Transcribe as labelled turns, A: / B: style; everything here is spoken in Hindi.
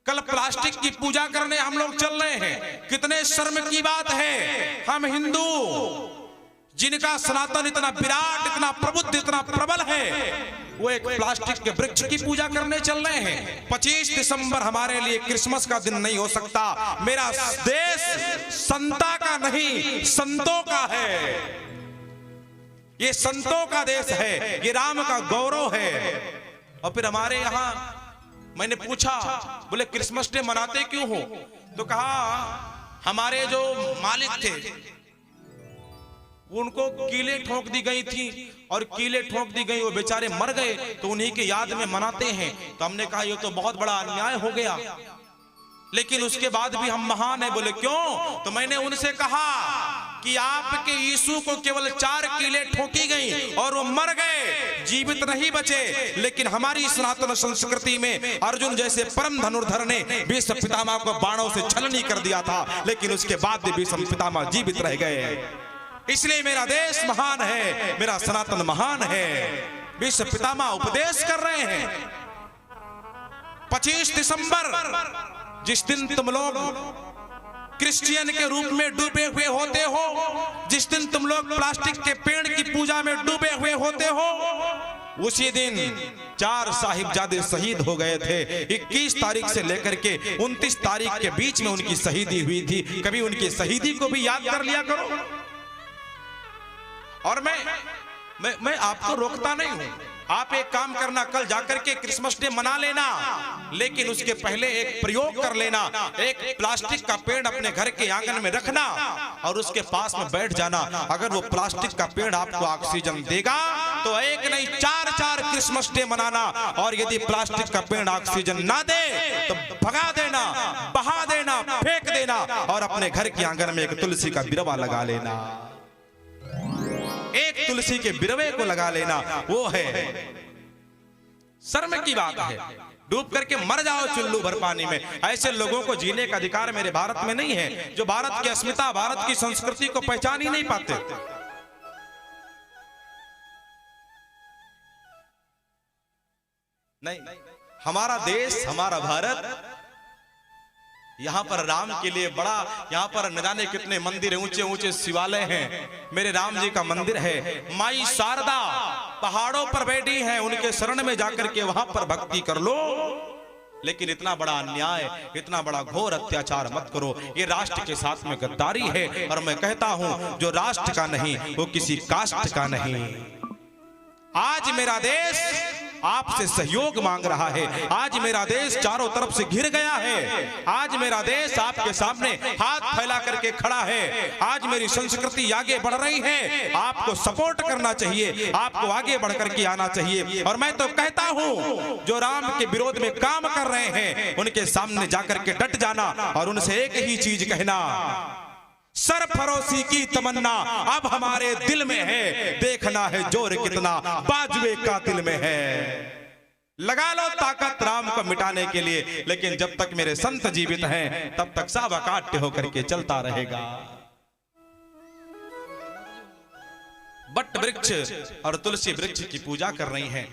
A: कल प्लास्टिक की पूजा करने हम लोग चल रहे हैं। कितने शर्म की बात है, हम हिंदू जिनका सनातन इतना विराट, इतना प्रबुद्ध, इतना प्रबल है, वो एक प्लास्टिक के वृक्ष की पूजा करने चल रहे हैं। 25 दिसंबर हमारे लिए क्रिसमस का दिन नहीं हो सकता। मेरा देश संता का नहीं, संतों का है। ये संतों का देश है, ये राम का गौरव है। और फिर हमारे यहाँ मैंने पूछा, बोले क्रिसमस डे मनाते क्यों हो? तो कहा हमारे जो मालिक थे उनको कीले ठोक दी गई थी और कीले ठोक दी गई, वो बेचारे मर गए तो उन्हीं की याद में मनाते हैं। तो हमने कहा ये तो बहुत बड़ा अन्याय हो गया, लेकिन उसके बाद भी हम महान है। बोले क्यों? तो मैंने उनसे कहा कि आपके यीशु को केवल 4 कीले ठोकी गई और वो मर गए, जीवित नहीं बचे। लेकिन हमारी सनातन संस्कृति में अर्जुन जैसे परम धनुर्धर ने भीष्म पितामह को बाणों से छलनी कर दिया था, लेकिन उसके बाद भी भीष्म पितामह जीवित रह गए। इसलिए मेरा देश महान है, मेरा सनातन महान है। भीष्म पितामह उपदेश कर रहे हैं। 25 दिसंबर जिस दिन तुम लोग क्रिश्चियन के रूप में डूबे हुए होते हो, जिस दिन तुम लोग प्लास्टिक के पेड़ की पूजा में डूबे हुए होते हो, उसी दिन 4 साहिबजादे शहीद हो गए थे। 21 तारीख से लेकर के 29 तारीख के बीच में उनकी शहीदी हुई थी। कभी उनकी शहीदी को भी याद कर लिया करो। और मैं आपको रोकता नहीं हूं, आप एक काम करना, कल जाकर के क्रिसमस डे मना लेना, लेकिन उसके पहले एक प्रयोग कर लेना। एक प्लास्टिक का पेड़ अपने घर के आंगन में रखना और उसके पास में बैठ जाना। अगर वो प्लास्टिक का पेड़ आपको ऑक्सीजन देगा तो एक नहीं 4 क्रिसमस डे मनाना। और यदि प्लास्टिक का पेड़ ऑक्सीजन ना दे तो भगा देना, बहा देना, फेंक देना और अपने घर के आंगन में एक तुलसी का बिरवा लगा लेना। एक तुलसी के बिरवे को लगा लेना, वो है शर्म की बात है। डूब करके मर जाओ चुल्लू भर पानी में। ऐसे लोगों को जीने का अधिकार मेरे भारत में नहीं है, जो भारत की अस्मिता, भारत की संस्कृति को पहचान ही नहीं पाते। नहीं, हमारा देश, हमारा भारत, यहाँ पर राम के लिए बड़ा, यहाँ पर न जाने कितने मंदिर है, ऊंचे ऊंचे शिवालय हैं। मेरे राम जी का मंदिर है, माई शारदा पहाड़ों पर बैठी है, उनके शरण में जाकर के वहां पर भक्ति कर लो। लेकिन इतना बड़ा अन्याय, इतना बड़ा घोर अत्याचार मत करो। ये राष्ट्र के साथ में गद्दारी है। और मैं कहता हूं, जो राष्ट्र का नहीं वो किसी कास्ट का नहीं। आज मेरा देश आपसे सहयोग मांग रहा है। आज मेरा देश चारों तरफ से घिर गया है। आज मेरा देश आपके सामने हाथ फैला करके खड़ा है। आज मेरी संस्कृति आगे बढ़ रही है। आपको सपोर्ट करना चाहिए, आपको आगे बढ़ करके आना चाहिए। और मैं तो कहता हूं, जो राम के विरोध में काम कर रहे हैं उनके सामने जाकर के डट जाना और उनसे एक ही चीज कहना, सरफरोशी की तमन्ना अब हमारे दिल में है, देखना है जोर कितना बाजुए का दिल में है। लगा लो ताकत राम को मिटाने के लिए, लेकिन जब तक मेरे संत जीवित हैं तब तक सब अकाट्य होकर के चलता रहेगा। बट वृक्ष और तुलसी वृक्ष की पूजा कर रही हैं।